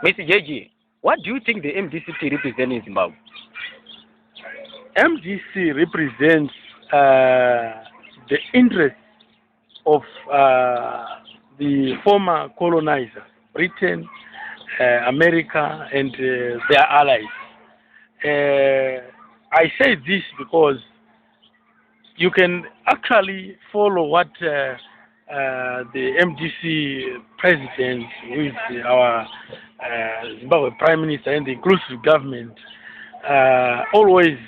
Mr. JG, what do you think the MDC-T represents in Zimbabwe? MDC represents the interests of the former colonizers, Britain, America, and their allies. I say this because you can actually follow what the MDC president, who is our Zimbabwe Prime Minister and the inclusive government, always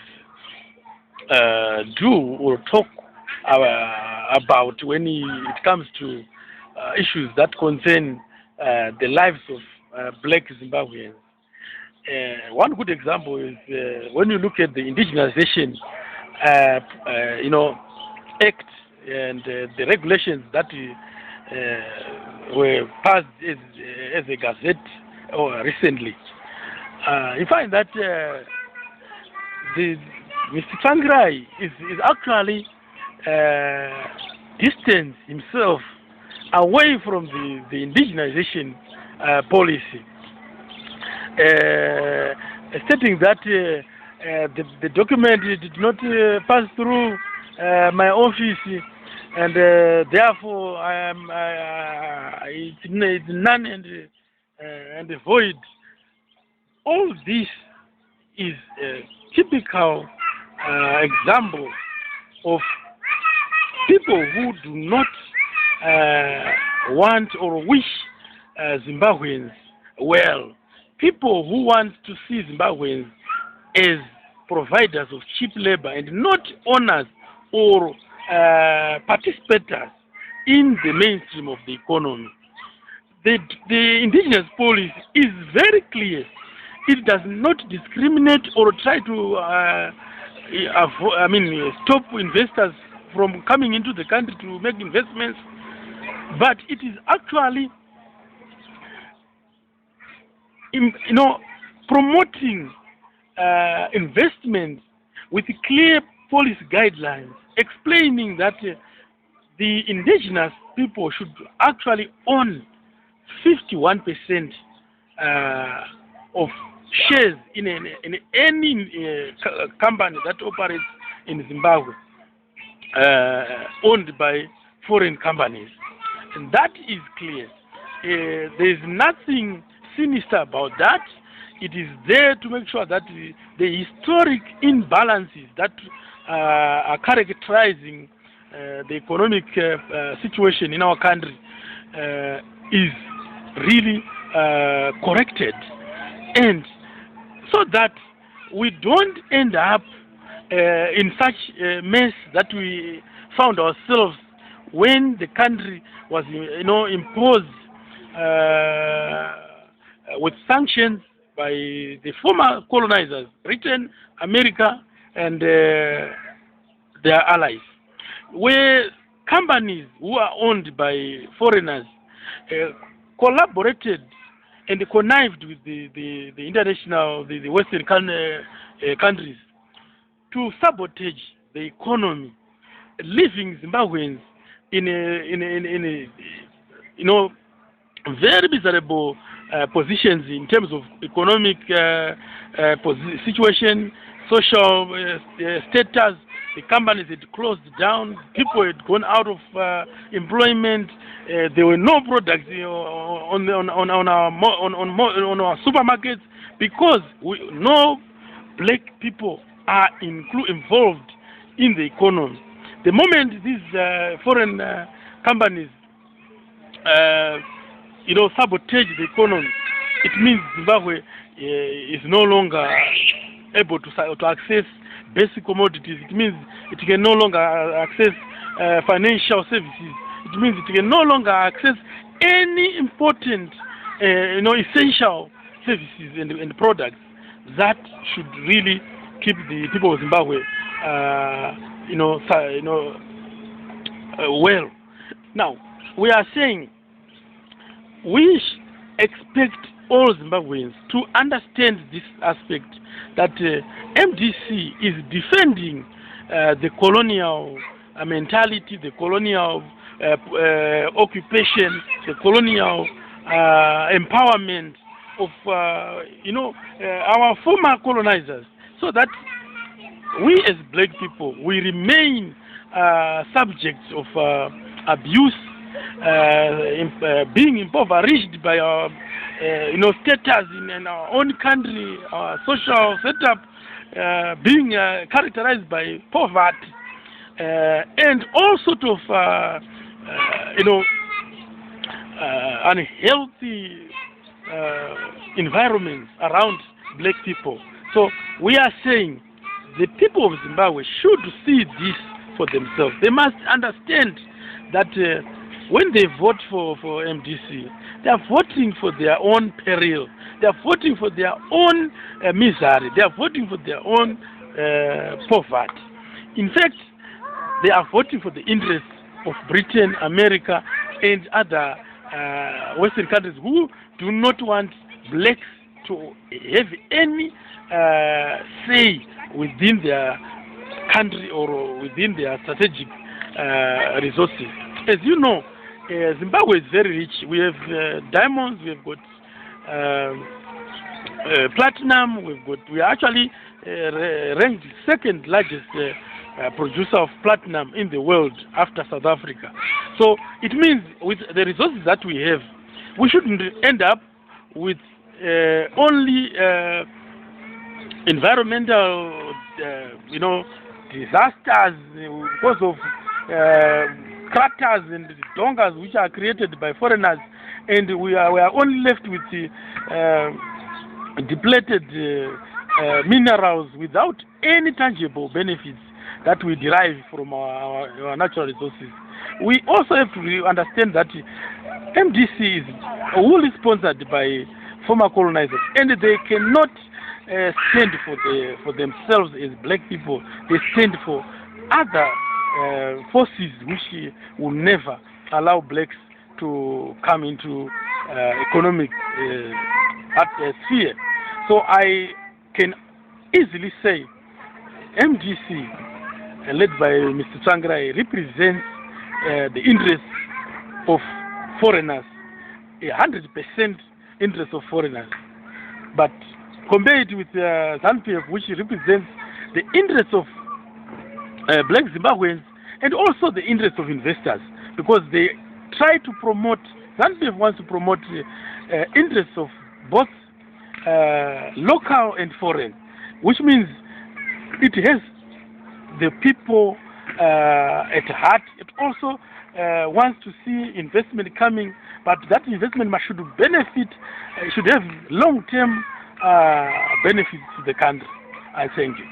do or talk about when it comes to issues that concern the lives of black Zimbabweans. One good example is when you look at the indigenization, act and the regulations that were passed as a gazette recently. You find that Mr. Tsvangirai is actually distance himself away from the indigenization policy, stating that the document did not pass through my office, and therefore it's none and void. All this is a typical example of people who do not want or wish Zimbabweans well. People who want to see Zimbabweans as providers of cheap labor and not owners or participators in the mainstream of the economy. The indigenous policy is very clear. It does not discriminate or try to stop investors from coming into the country to make investments, but it is actually promoting investment with clear policy guidelines, explaining that the indigenous people should actually own 51% of shares in any company that operates in Zimbabwe, owned by foreign companies. And that is clear. There is nothing sinister about that. It is there to make sure that the historic imbalances that are characterizing the economic situation in our country is really corrected, and so that we don't end up in such a mess that we found ourselves when the country was imposed with sanctions by the former colonizers, Britain, America, and their allies, where companies who are owned by foreigners collaborated and connived with the international, the Western countries to sabotage the economy, leaving Zimbabweans in a very miserable positions in terms of economic situation, social status. The companies had closed down, people had gone out of employment. There were no products on our supermarkets because no black people are involved in the economy. The moment these foreign companies sabotage the economy, it means Zimbabwe is no longer able to access basic commodities. It means it can no longer access financial services. It means it can no longer access any important, essential services and products that should really keep the people of Zimbabwe, well. Now, we are saying we expect all Zimbabweans to understand this aspect, that MDC is defending the colonial mentality, the colonial occupation, the colonial empowerment of our former colonizers, so that we as black people, we remain subjects of abuse, being impoverished by our status in our own country, our social setup being characterized by poverty, and all sort of unhealthy environments around black people. So we are saying the people of Zimbabwe should see this for themselves. They must understand that when they vote for MDC, they are voting for their own peril. They are voting for their own misery. They are voting for their own poverty. In fact, they are voting for the interests of Britain, America, and other Western countries who do not want blacks to have any say within their country or within their strategic resources. As you know, Zimbabwe is very rich. We have diamonds, we have got platinum, we are actually ranked second largest producer of platinum in the world after South Africa. So it means with the resources that we have, we shouldn't end up with only environmental disasters because of craters and dongas which are created by foreigners, and we are only left with depleted minerals without any tangible benefits that we derive from our natural resources. We also have to understand that MDC is wholly sponsored by former colonizers, and they cannot stand for themselves as black people. They stand for other forces which will never allow blacks to come into economic sphere. So I can easily say MDC, led by Mr. Tsvangirai, represents the interests of foreigners, 100% interest of foreigners. But compare it with ZANU-PF, which represents the interests of black Zimbabweans and also the interests of investors, because they try to promote, ZANU-PF wants to promote interests of both local and foreign, which means it has the people at heart. It also wants to see investment coming, but that investment should benefit, should have long-term benefits to the country. I thank you.